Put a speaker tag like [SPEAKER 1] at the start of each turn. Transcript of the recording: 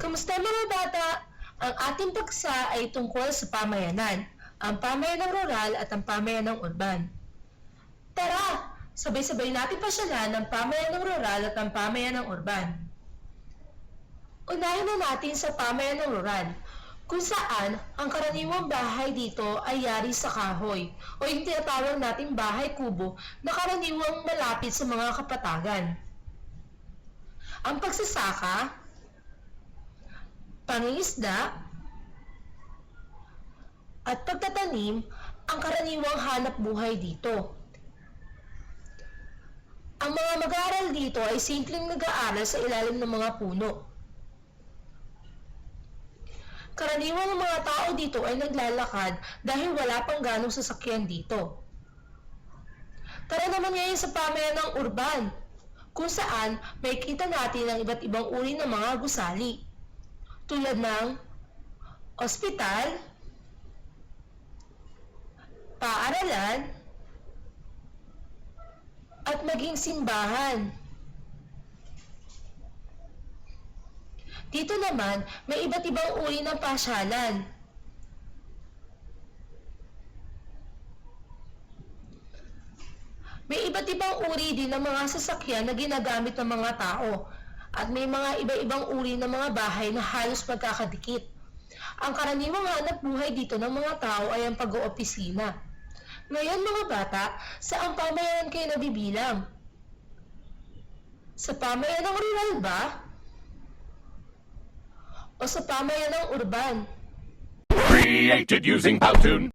[SPEAKER 1] Kamusta mga bata? Ang ating paksa ay tungkol sa pamayanan, ang pamayanang rural at ang pamayanang urban. Tara, sabay-sabay natin pasyalan ang pamayanang rural at ang pamayanang urban. Unahin na natin sa pamayanang rural, kung saan ang karaniwang bahay dito ay yari sa kahoy o yung tinatawag nating bahay kubo na karaniwang malapit sa mga kapatagan. Ang pagsasaka, pangingisda, at pagtatanim ang karaniwang hanap buhay dito. Ang mga mag-aaral dito ay simpleng nag-aaral sa ilalim ng mga puno. Karaniwang ang mga tao dito ay naglalakad dahil wala pang ganong sasakyan dito. Tara naman ngayon sa pamayanang urban, kung saan may kita natin ang iba't ibang uri ng mga gusali, tulad ng ospital, paaralan, at maging simbahan. Dito naman, may iba't ibang uri ng pasyalan. May iba't ibang uri din ng mga sasakyan na ginagamit ng mga tao at may mga iba-ibang uri ng mga bahay na halos magkakadikit. Ang karaniwang hanap buhay dito ng mga tao ay ang pag-oopisina. Ngayon mga bata, saan pamayanan kayo nabibilang? Sa pamayanang rural ba? O sa pamayanang urban?
[SPEAKER 2] Created using Powtoon.